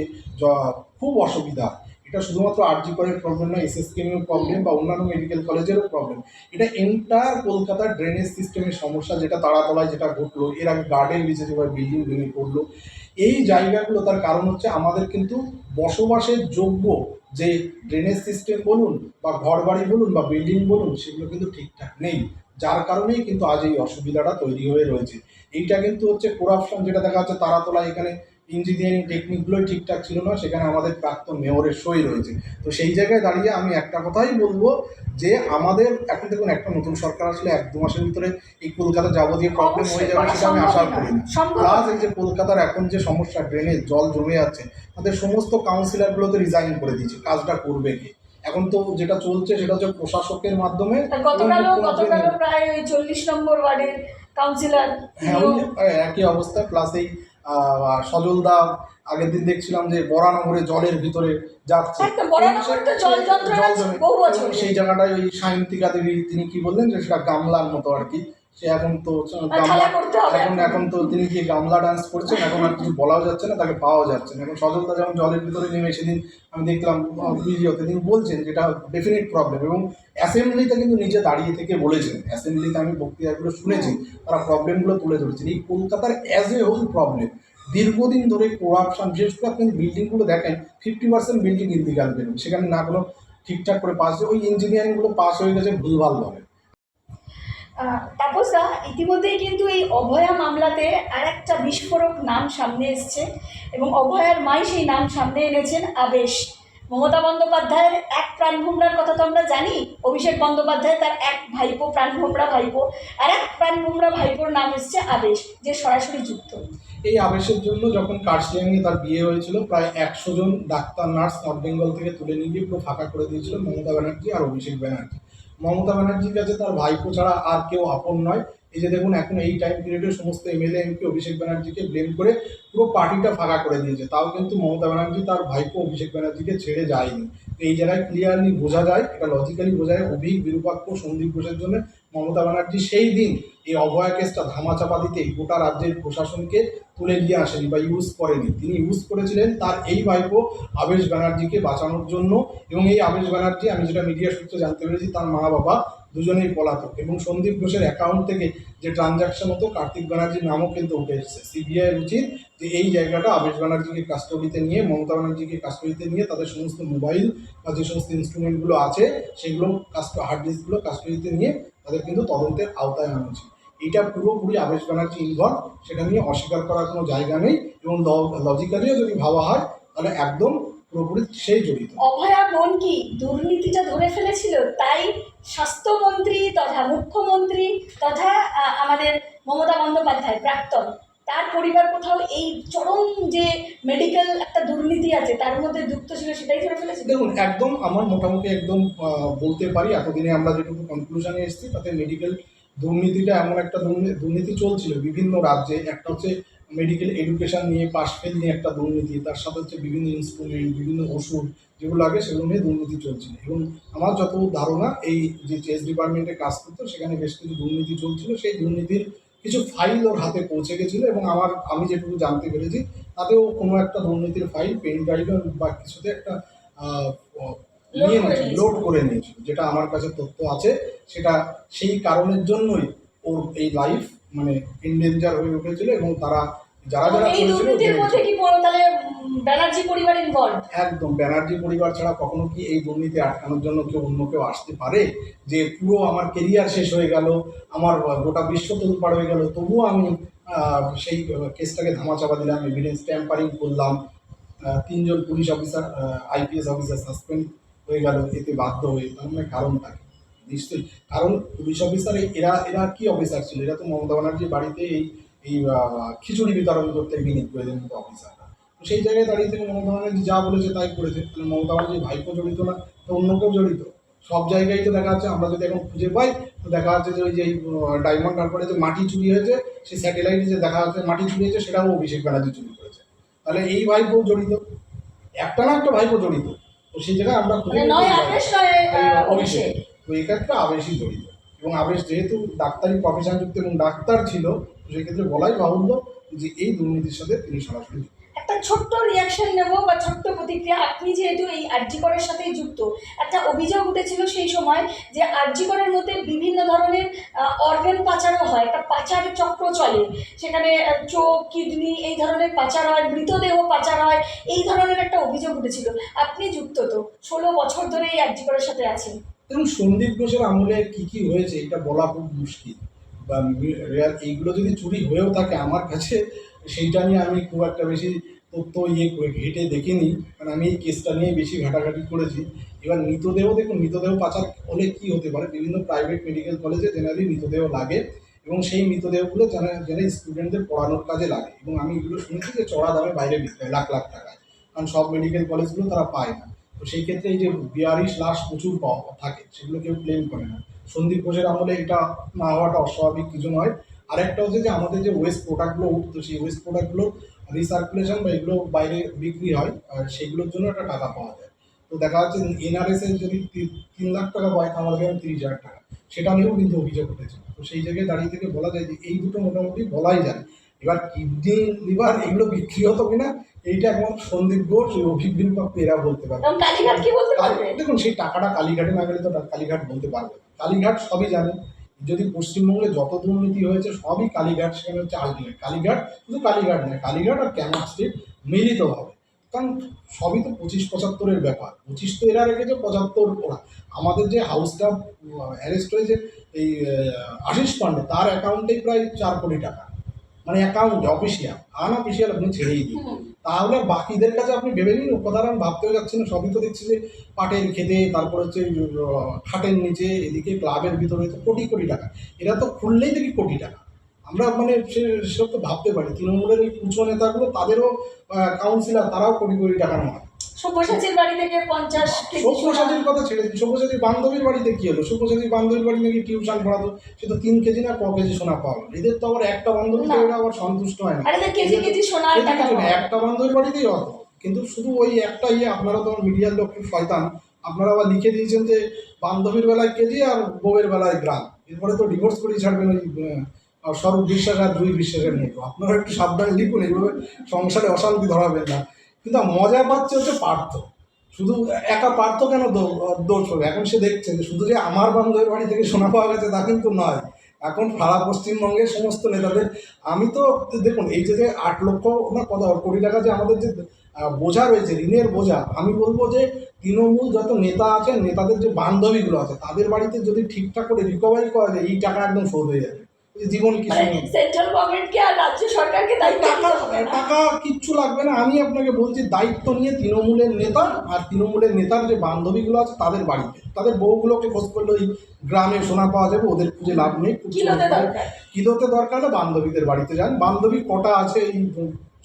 খুব অসুবিধা। এটা শুধুমাত্র আরজি করের প্রবলেম নয়, এসএসকেএমের প্রবলেম বা অন্যান্য মেডিকেল কলেজেরও প্রবলেম। এটা এন্টায়ার কলকাতার ড্রেনেজ সিস্টেমের সমস্যা, যেটা তারাতলায় যেটা ঘটলো, এর আগে গার্ডেন নিচে যেভাবে বিল্ডিং ভেঙে পড়লো, এই জায়গাগুলো তার কারণ হচ্ছে আমাদের কিন্তু বসবাসের যোগ্য যে ড্রেনেজ সিস্টেম বলুন বা ঘর বাড়ি বলুন বা বিল্ডিং বলুন, সেগুলো কিন্তু ঠিকঠাক নেই, যার কারণেই কিন্তু আজ এই অসুবিধাটা তৈরি হয়ে রয়েছে। এইটা কিন্তু হচ্ছে করাপশন, যেটা দেখা যাচ্ছে তারাতলায় এখানে ইঞ্জিনিয়ারিং টেকনিকগুলোই ঠিকঠাক ছিল না, সেখানে আমাদের প্রাক্তন মেয়রের সই রয়েছে। তো সেই জায়গায় দাঁড়িয়ে আমি একটা কথাই বলবো যে আমাদের এখন দেখুন একটা নতুন সরকার আসলে 1-2 মাসের ভিতরে এই কলকাতা যাবতীয় প্রবলেম হয়ে যাবে সেটা আমি আশা করি না। প্লাস এই যে কলকাতার এখন যে সমস্যা ড্রেনেজ জল জমে যাচ্ছে, তাদের সমস্ত কাউন্সিলরগুলো তো রিজাইন করে দিয়েছে, কাজটা করবে কে? এখন তো যেটা চলছে সেটা হচ্ছে প্রশাসকের মাধ্যমে। গতকালও প্রায় ওই 40 নম্বর ওয়ার্ডের কাউন্সিলর, হ্যাঁ ওই একই অবস্থা। প্লাস এই সজলদা আগের দিন দেখছিলাম যে বরানগরে জলের ভিতরে যাচ্ছে, সেই জায়গাটায় ওই সায়ন্তিকা দেবী তিনি কি বললেন যে সেটা গামলার মতো আর কি। সে এখন তো এখন তো তিনি কি গামলা ডান্স করছেন, এখন আর কিছু বলাও যাচ্ছে না, তাকে পাওয়া যাচ্ছে না। এখন সজলদা যেমন জলের ভিতরে নেমে সেদিন আমি দেখলাম ভিডিওতে তিনি বলছেন যেটা ডেফিনেট প্রবলেম, এবং অ্যাসেম্বলিতে কিন্তু নিজে দাঁড়িয়ে থেকে বলেছেন, অ্যাসেম্বলিতে আমি বক্তৃতাগুলো শুনেছি, তারা প্রবলেমগুলো তুলে ধরেছেন। এই কলকাতার অ্যাজ এ হোল প্রবলেম দীর্ঘদিন ধরে করাপশন, বিশেষ করে আপনি বিল্ডিংগুলো দেখেন 50% বিল্ডিং ইললিগাল বেরোবে, সেখানে না কোনো ঠিকঠাক করে পাস, ওই ইঞ্জিনিয়ারিংগুলো পাস হয়ে গেছে ভুলভালভাবে। তাপসদা, ইতিমধ্যেই কিন্তু এই অভয়া মামলাতে আর একটা বিস্ফোরক নাম সামনে এসছে, এবং অভয়ার মাই সেই নাম সামনে এনেছেন আবেশ। মমতা বন্দ্যোপাধ্যায়ের এক প্রাণভোমরার কথা তো আমরা জানি, অভিষেক বন্দ্যোপাধ্যায় তার এক ভাইপো প্রাণভোমরা ভাইপো, আর এক প্রাণভোমরা ভাইপোর নাম এসছে আবেশ, যে সরাসরি যুক্ত। এই আবেশের জন্য যখন কার্শিয়াংয়ে তার বিয়ে হয়েছিল, প্রায় 100 জন ডাক্তার নার্স নর্থ বেঙ্গল থেকে তুলে নিয়ে গিয়ে পুরো ফাঁকা করে দিয়েছিল মমতা ব্যানার্জি আর অভিষেক ব্যানার্জি। মমতা ব্যানার্জির কাছে তার ভাইপো ছাড়া আর কেউ আপন নয়। এই যে দেখুন এখন এই টাইম পিরিয়ডে সমস্ত এমএলএ এমপি অভিষেক ব্যানার্জিকে ব্লেম করে পুরো পার্টিটা ফাঁকা করে দিয়েছে, তাও কিন্তু মমতা ব্যানার্জি তার ভাইপো অভিষেক ব্যানার্জিকে ছেড়ে যায়নি। তো এই জায়গায় ক্লিয়ারলি বোঝা যায়, এটা লজিক্যালি বোঝা যায়, অভিক বিরূপাক্ষ সন্দীপ ঘোষের জন্য মমতা ব্যানার্জি সেই দিন এই অভয়া কেসটা ধামাচাপা দিতে গোটা রাজ্যের প্রশাসনকে তুলে নিয়ে আসেনি বা ইউজ করেনি। তিনি ইউজ করেছিলেন তার এই ভাইপো আবেশ ব্যানার্জিকে বাঁচানোর জন্য। এবং এই আবেশ ব্যানার্জি, আমি যেটা মিডিয়া সূত্রে জানতে পেরেছি, তার মা বাবা দুজনেই পলাতক, এবং সন্দীপ ঘোষের অ্যাকাউন্ট থেকে যে ট্রানজ্যাকশন হতো কার্তিক ব্যানার্জির নামও কিন্তু উঠে এসেছে। সিবিআই উচিত যে এই জায়গাটা আবেশ ব্যানার্জিকে কাস্টডিতে নিয়ে, মমতা ব্যানার্জিকে কাস্টডিতে নিয়ে, তাদের সমস্ত মোবাইল বা যে সমস্ত ইনস্ট্রুমেন্টগুলো আছে সেগুলো হার্ড ডিস্কগুলো কাস্টডিতে নিয়ে তাদের কিন্তু তদন্তের আওতায় আনা উচিত। এটা পুরোপুরি আবেশ ব্যানার্জি ইনভলভ, সেটা নিয়ে অস্বীকার করার কোনো জায়গা নেই, এবং লজিক্যালিও যদি ভাবা হয় তাহলে একদম পুরোপুরি সেই জড়িত। অভয়া বোন কি দুর্নীতিটা ধরে ফেলেছিল, তাই স্বাস্থ্যমন্ত্রী তথা মুখ্যমন্ত্রী তথা আমাদের মমতা বন্দ্যোপাধ্যায় প্রাক্তন, তার পরিবার কোথাও এই চরম যে মেডিকেল একটা দুর্নীতি আছে তার মধ্যে যুক্ত ছিল, সেটাই ধরে ফেলেছে। দেখুন একদম আমার মোটামুটি একদম বলতে পারি, এতদিনে আমরা যেটুকু কনক্লুশনে এসেছি তাতে মেডিকেল দুর্নীতিটা এমন একটা দুর্নীতি চলছিল বিভিন্ন রাজ্যে। একটা হচ্ছে মেডিকেল এডুকেশন নিয়ে, পাস ফেল নিয়ে একটা দুর্নীতি, তার সাথে হচ্ছে বিভিন্ন ইনস্ট্রুমেন্ট, বিভিন্ন ওষুধ যেগুলো আগে সেগুলো নিয়ে দুর্নীতি চলছিল। এবং আমার যত ধারণা এই যে চেস ডিপার্টমেন্টে কাজ করতো সেখানে বেশ কিছু দুর্নীতি চলছিল, সেই দুর্নীতির কিছু ফাইল ওর হাতে পৌঁছে গেছিলো। এবং আমি যেটুকু জানতে পেরেছি তাতেও কোনো একটা দুর্নীতির ফাইল পেন ড্রাইভে বা কিছুতে একটা আহ, Load নিয়ে করে নিয়েছিল, নিয়েছিল। লোড করে নিয়েছিল, যেটা আমার কাছে তথ্য আছে। সেটা সেই কারণের জন্যই ওর এই লাইফ মানে ইনডেঞ্জার হয়ে উঠেছিল, এবং তারা যারা এবং যারা এই করেছিল দুর্নীতির মধ্যে কি তাহলে ব্যানার্জি পরিবার ইনভলভ? একদম ব্যানার্জি পরিবার ছাড়া কখনো কি এই দুর্নীতি আটকানোর জন্য অন্য কেউ আসতে পারে? যে পুরো আমার কেরিয়ার শেষ হয়ে গেল, আমার গোটা বিশ্ব তোলপাড় হয়ে গেল, তবুও আমি সেই কেসটাকে ধামাচাপা দিলাম, এভিডেন্স ট্যাম্পারিং করলাম, তিনজন police officer, IPS officer suspend হয়ে গেল এতে বাধ্য হয়ে, তার মানে কারণ থাকে নিশ্চয়ই। কারণ পুলিশ অফিসার এরা এরা কি অফিসার ছিল? এরা তো মমতা ব্যানার্জির বাড়িতে এই এই খিচুড়ি বিতরণ করতে বিনীত প্রয়োজন মতো অফিসাররা। তো সেই জায়গায় দাঁড়িয়ে থেকে মমতা ব্যানার্জি যা বলেছে তাই করেছে। তাহলে মমতা ব্যানার্জি ভাইপো জড়িত না তো অন্য কেউ জড়িত? সব জায়গায় তো দেখা যাচ্ছে, আমরা যদি এখন খুঁজে পাই তো দেখা যাচ্ছে যে ওই যে ডায়মন্ড হারবারে যে মাটি চুরি হয়েছে, সেই স্যাটেলাইটে যে দেখা যাচ্ছে মাটি চুরি হয়েছে, সেটাও অভিষেক ব্যানার্জি চুরি করেছে। তাহলে এই ভাইপো জড়িত, একটা না একটা ভাইপো জড়িত। তো সেই জায়গায় আমরা খুঁজে মানে পেতে নয় পাই আদেশ নয় এই অভিষেক। অভিষেক। তো এক্ষেত্রে আবেশই জড়িত, এবং আবেশ যেহেতু ডাক্তারি প্রফেশন যুক্ত এবং ডাক্তার ছিল, তো সেক্ষেত্রে বলাই বাহুল্য যে এই দুর্নীতির সাথে তিনি সরাসরি যুক্ত। একটা ছোট্ট রিয়াকশন নেব বা ছোট্ট প্রতিক্রিয়া। আপনি যেহেতু এই আরজিকরের সাথেই যুক্ত, একটা অভিযোগ উঠেছিল সেই সময় যে আরজিকরের মধ্যে বিভিন্ন ধরনের অর্গান পাচারও হয়, একটা পাচার চক্র চলে সেখানে। চোখ, কিডনি এই ধরনের পাচার হয়, মৃতদেহ পাচার হয়, এই ধরনের একটা অভিযোগ উঠেছিল। আপনি যুক্ত তো, 16 বছর ধরে এই আরজিকরের সাথে আছেন। দেখুন, সন্দীপ ঘোষের আমলে কি কি হয়েছে এটা বলা খুব মুশকিল, বা এইগুলো যদি চুরি হয়েও থাকে আমার কাছে সেইটা নিয়ে আমি খুব একটা বেশি তথ্য ঘেটে দেখিনি, কারণ আমি এই কেসটা নিয়ে বেশি ঘাটাঘাটি করেছি। এবার মৃতদেহ, দেখুন মৃতদেহ পাচার হলে কি হতে পারে, বিভিন্ন প্রাইভেট মেডিকেল কলেজে জেনারেলি মৃতদেহ লাগে, এবং সেই মৃতদেহগুলো যারা স্টুডেন্টদের পড়ানোর কাজে লাগে, এবং আমি এগুলো শুনেছি যে চড়া দামে বাইরে বিক্রি হয় লাখ লাখ টাকায়, কারণ সব মেডিকেল কলেজগুলো তারা পায় না। তো সেই ক্ষেত্রে এই যে বিয়ারিশ লাশ প্রচুর পাওয়া থাকে, সেগুলো কেউ ক্লেম করে না। সন্দীপ ঘোষের আমলে এটা না হওয়াটা অস্বাভাবিক কিছু নয়। আরেকটা হচ্ছে যে আমাদের যে ওয়েস্ট প্রোডাক্টগুলো উঠতো, সেই ওয়েস্ট প্রোডাক্টগুলো রিসার্কুলেশন বা এগুলো বাইরে বিক্রি হয়, আর সেগুলোর জন্য একটা টাকা পাওয়া যায়। তো দেখা যাচ্ছে এনআরএস এর যদি 3 লাখ টাকা পায়, তো আমাদের 30,000 টাকা, সেটা নিয়েও কিন্তু অভিযোগ উঠেছে। তো সেই জায়গায় দাঁড়িয়ে থেকে বলা যায় যে এই দুটো মোটামুটি বলাই যায়। এবার কিডনি, লিভার এগুলো বিক্রি হতো কিনা এইটা এখন সন্দীপ ঘোষ, অভিজ্ঞ পক্ষে এরা বলতে পারবে। এবং কালীঘাট কি বলতে পারবে? দেখুন, সেই টাকাটা কালীঘাটে না গেলে তো কালীঘাট বলতে পারবে না। কালীঘাট সবই জানে, যদি পশ্চিমবঙ্গে যত দুর্নীতি হয়েছে সবই কালীঘাট, সেখানে হচ্ছে আলটিমেট কালীঘাট। শুধু কালীঘাট নয়, কালীঘাট আর ক্যানাল স্ট্রিট মিলিত হবে, কারণ সবই তো 25-75-এর ব্যাপার। 25 তো এরা রেখেছে, 75 ওরা। আমাদের যে হাউসটা অ্যারেস্ট হয়েছে এই আশিস পান্ডে, তার অ্যাকাউন্টেই প্রায় 4 কোটি টাকা, মানে অ্যাকাউন্ট অফিসিয়াল, আনঅফিসিয়াল আপনি ছেড়েই দিন। তাহলে বাকিদের কাছে আপনি ভেবে নিন, ও কথা আমি ভাবতেও যাচ্ছি না। সবই তো দেখছি যে পাটের খেতে, তারপর হচ্ছে খাটের নিচে, এদিকে ক্লাবের ভিতরে তো কোটি কোটি টাকা। এরা তো খুললেই দেখি কোটি টাকা। আমরা মানে সেসব তো ভাবতে পারি, তৃণমূলের এই উঁচু নেতাগুলো, তাদেরও কাউন্সিলর, তারাও কোটি কোটি টাকার মাল। সব্যসাচীর বাড়ি থেকে 50 কেজি সোনা। সব্যসাচীর কথা ছেড়ে দিন, সব্যসাচীর বান্ধবীর বাড়িতে কি হলো? সব্যসাচীর বান্ধবীর বাড়ি নাকি টিউশন পড়াতো, সে তো 3 কেজি না কেজি সোনা পাওয়া গেল। এদের তো আবার একটা বান্ধবীতে না। এরা আবার সন্তুষ্ট হয় না। আরে না, কেজি কেজি সোনার কেজি টাকা কেজি না, পাওয়া। একটা বান্ধবীর বাড়িতেই অত। কিন্তু শুধু ওই একটা আপনারা তো মিডিয়ার লোক খুব শয়তান, আপনারা আবার লিখে দিয়েছেন যে বান্ধবীর বেলায় কেজি আর বউয়ের বেলায় গ্রাম। এরপরে তো ডিভোর্স করে ছাড়বেন ওই স্বরূপ বিশ্বাস আর জুই বিশ্বাসের মতো। আপনারা একটু সাবধানে লিখুন, এইভাবে সংসারে অশান্তি ধরাবেন না। কিন্তু মজা পাচ্ছে হচ্ছে পার্থ। শুধু একা পার্থ কেন দোষ হবে? এখন সে দেখছে যে শুধু যে আমার বান্ধবের বাড়ি থেকে সোনা পাওয়া গেছে তা কিন্তু নয়, এখন সারা পশ্চিমবঙ্গের সমস্ত নেতাদের। আমি তো দেখুন, এই যে 8 লক্ষ না কত কোটি টাকা যে আমাদের যে বোঝা রয়েছে, ঋণের বোঝা, আমি বলবো যে তৃণমূল যত নেতা আছেন, নেতাদের যে বান্ধবীগুলো আছে, তাদের বাড়িতে যদি ঠিকঠাক করে রিকভারি করা যায়, এই টাকা একদম শোধ হয়ে যাবে। জীবন কি সেন্ট্রাল গভর্নমেন্টকে আর রাজ্য সরকারকে দায়িত্ব টাকা নিতে হবে না। টাকা কিচ্ছু লাগবে না। আমি আপনাকে বলছি, দায়িত্ব নিয়ে তৃণমূলের নেতা আর তৃণমূলের নেতার যে বান্ধবীগুলো আছে তাদের বাড়িতে, তাদের বউগুলোকে খোঁজ করলে ওই গ্রামে সোনা পাওয়া যাবে, ওদের খুঁজে লাভ নেই। কিলোতে দরকার। কিলোতে দরকার হলে বান্ধবীদের বাড়িতে যান, বান্ধবী কটা আছে এই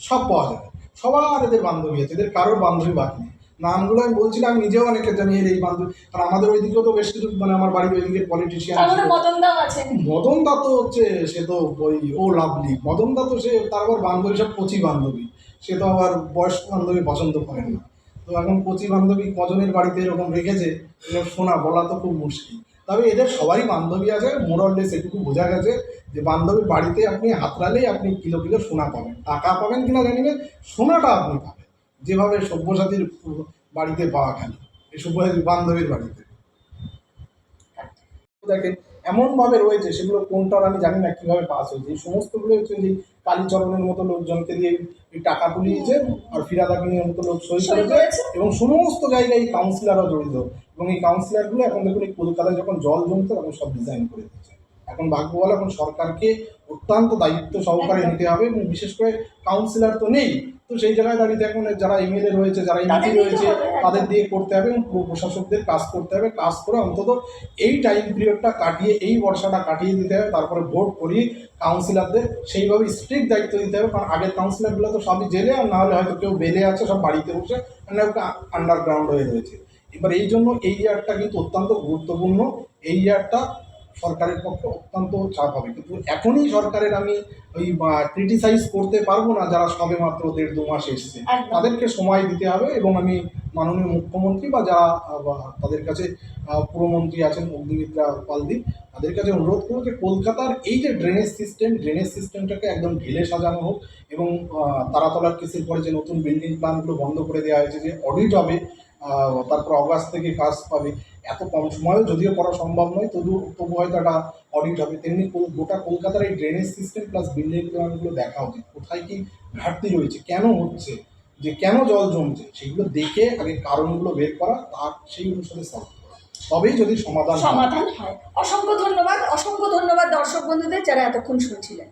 সব পাওয়া যাবে। সবার এদের বান্ধবী আছে, এদের কারোর বান্ধবী বাকি নেই। নামগুলো আমি বলছিলাম, আমি নিজেও অনেকে জানি এই বান্ধবী, কারণ আমাদের ওইদিকেও তো বেশ কিছু, মানে আমার বাড়ির ওইদিকে পলিটিশিয়ান। তার মধ্যে মদন দাও আছে। মদন দা তো হচ্ছে, সে তো ওই ও লাভলি মদন দা, তো সে তার আবার বান্ধবী সব কচি বান্ধবী, সে তো আবার বয়স্ক বান্ধবী পছন্দ করেন না। তো এখন কচি বান্ধবী কজনের বাড়িতে এরকম রেখেছে, এবার শোনা বলা তো খুব মুশকিল। তবে এদের সবারই বান্ধবী আছে, মোরাললেস এটুকু বোঝা গেছে যে বান্ধবীর বাড়িতে আপনি হাতড়ালেই আপনি কিলো কিলো সোনা পাবেন, টাকা পাবেন কিনা জানি না, সোনাটা আপনি পাবেন, যেভাবে সব্যসাচীর বাড়িতে পাওয়া গেল, এই সব্যসাচীর বান্ধবীর বাড়িতে দেখেন এমনভাবে রয়েছে, সেগুলো কোনটার আমি জানি না কিভাবে পাস হয়েছে। এই সমস্তগুলো হচ্ছে যে কালীচরণের মতো লোকজনকে দিয়ে এই টাকা তুলিয়েছে, আর ফিরাদাবিনের মতো লোক সই করেছে, এবং সমস্ত জায়গায় এই কাউন্সিলারও জড়িত। এবং এই কাউন্সিলারগুলো এখন দেখুন এই কলকাতায় যখন জল জমতো তখন সব ডিজাইন করে দিচ্ছে। এখন ভাগ্য বলে এখন সরকারকে অত্যন্ত দায়িত্ব সহকারে নিতে হবে, এবং বিশেষ করে কাউন্সিলর তো নেই, তো সেই জায়গায় দাঁড়িয়ে এখন যারা এমএলএ রয়েছে, যারা এমপি রয়েছে, তাদের দিয়ে করতে হবে, এবং পুরো প্রশাসকদের কাজ করতে হবে। কাজ করে অন্তত এই টাইম পিরিয়ডটা কাটিয়ে, এই বর্ষাটা কাটিয়ে দিতে হবে, তারপরে ভোট করিয়ে কাউন্সিলরদের সেইভাবে স্ট্রিক্ট দায়িত্ব দিতে হবে। কারণ আগের কাউন্সিলরগুলো তো সবই জেলে, আর না হলে হয়তো কেউ বেলে আছে, সব বাড়িতে বসে, মানে আন্ডারগ্রাউন্ড হয়ে রয়েছে। এবার এই জন্য এই ইয়ারটা কিন্তু অত্যন্ত গুরুত্বপূর্ণ। এই ইয়ারটা সরকারের পক্ষে অত্যন্ত চাপ হবে, কিন্তু এখনই সরকারের আমি ওই ক্রিটিসাইজ করতে পারবো না, যারা সবে মাত্র 1.5-2 মাস এসছে, তাদেরকে সময় দিতে হবে। এবং আমি মাননীয় মুখ্যমন্ত্রী বা যারা তাদের কাছে পুরমন্ত্রী আছেন অগ্নিমিত্রা পালদীপ, তাদের কাছে অনুরোধ করবো যে কলকাতার এই যে ড্রেনেজ সিস্টেমটাকে একদম ঢেলে সাজানো হোক। এবং তারাতলার কেসের পরে যে নতুন বিল্ডিং প্ল্যানগুলো বন্ধ করে দেওয়া হয়েছে, যে অডিট হবে, তারপর অগাস্ট থেকে কাজ পাবে, এত কম সময়েও যদিও করা সম্ভব নয়, তবু হয়তো একটা অডিট হবে। তেমনি গোটা কলকাতার এই ড্রেনেজ সিস্টেম প্লাস বিল্ডিং প্ল্যানগুলো দেখা উচিত, কোথায় কি ঘাটতি রয়েছে, কেন হচ্ছে, যে কেন জল জমছে, সেগুলো দেখে আগে কারণগুলো বের করা, তার সেই অনুসারে সলভ করা, তবেই যদি সমাধান হয়। অসংখ্য ধন্যবাদ দর্শক বন্ধুদের যারা এতক্ষণ শুনছিলেন।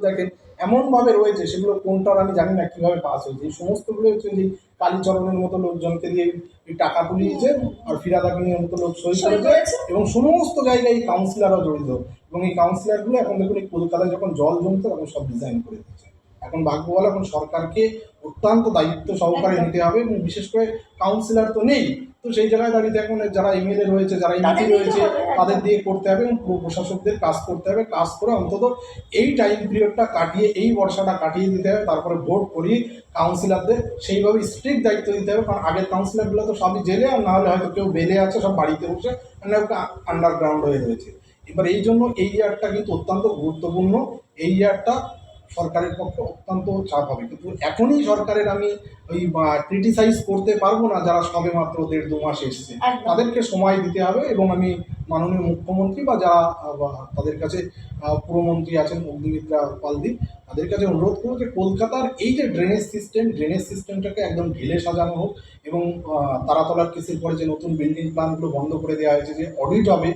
দেখেন এমনভাবে রয়েছে, সেগুলো কোনটার আমি জানি না কিভাবে পাস হয়েছে। এই সমস্তগুলো হচ্ছে যে কালীচরণের মতো লোকজনকে দিয়ে এই টাকা তুলিয়েছে, আর ফিরাদাবিনের মতো লোক সই করেছে, এবং সমস্ত জায়গায় এই কাউন্সিলারও জড়িত। এবং এই কাউন্সিলারগুলো এখন দেখুন এই কলকাতায় যখন জল জমতো তখন সব ডিজাইন করে দিচ্ছে। এখন ভাগ্য বলে এখন সরকারকে অত্যন্ত দায়িত্ব সহকারে নিতে হবে, এবং বিশেষ করে কাউন্সিলর তো নেই, তো সেই জায়গায় দাঁড়িয়ে এখন যারা এমএলএ রয়েছে, যারা এমপি রয়েছে, তাদের দিয়ে করতে হবে, এবং পুরো প্রশাসকদের কাজ করতে হবে। কাজ করে অন্তত এই টাইম পিরিয়ডটা কাটিয়ে, এই বর্ষাটা কাটিয়ে দিতে হবে, তারপরে ভোট করিয়ে কাউন্সিলরদের সেইভাবে স্ট্রিক্ট দায়িত্ব দিতে হবে। কারণ আগের কাউন্সিলরগুলো তো সবই জেলে, আর না হলে হয়তো কেউ বেলে আছে, সব বাড়িতে বসে, মানে আন্ডারগ্রাউন্ড হয়ে রয়েছে। এবার এই জন্য এই ইয়ারটা কিন্তু অত্যন্ত গুরুত্বপূর্ণ। এই ইয়ারটা সরকারের পক্ষে অত্যন্ত চাপ হবে, কিন্তু এখনই সরকারের আমি ওই ক্রিটিসাইজ করতে পারবো না, যারা সবে মাত্র 1.5-2 মাস এসছে, তাদেরকে সময় দিতে হবে। এবং আমি মাননীয় মুখ্যমন্ত্রী বা যারা তাদের কাছে পুরমন্ত্রী আছেন অগ্নিমিত্রা পালদীপ, তাদের কাছে অনুরোধ করবো যে কলকাতার এই যে ড্রেনেজ সিস্টেমটাকে একদম ঢেলে সাজানো হোক। এবং তারাতলার কেসের পরে যে নতুন বিল্ডিং প্ল্যানগুলো বন্ধ করে দেওয়া হয়েছে, যে অডিট হবে,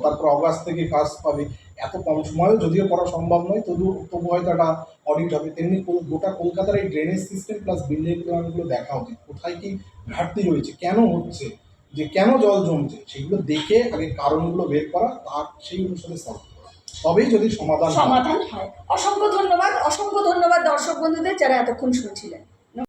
তারপর অগাস্ট থেকে কাজ পাবে, এত কম সময়েও যদিও করা সম্ভব নয়, তবু হয়তো একটা অডিট হবে। তেমনি গোটা কলকাতার এই ড্রেনেজ সিস্টেম প্লাস বিল্ডিং প্ল্যানগুলো দেখা উচিত, কোথায় কি ঘাটতি রয়েছে, কেন হচ্ছে, যে কেন জল জমছে, সেগুলো দেখে আগে কারণগুলো বের করা, তার সেই অনুসারে সলভ করা, তবেই যদি সমাধান হয়। অসংখ্য ধন্যবাদ দর্শক বন্ধুদের যারা এতক্ষণ শুনছিলেন।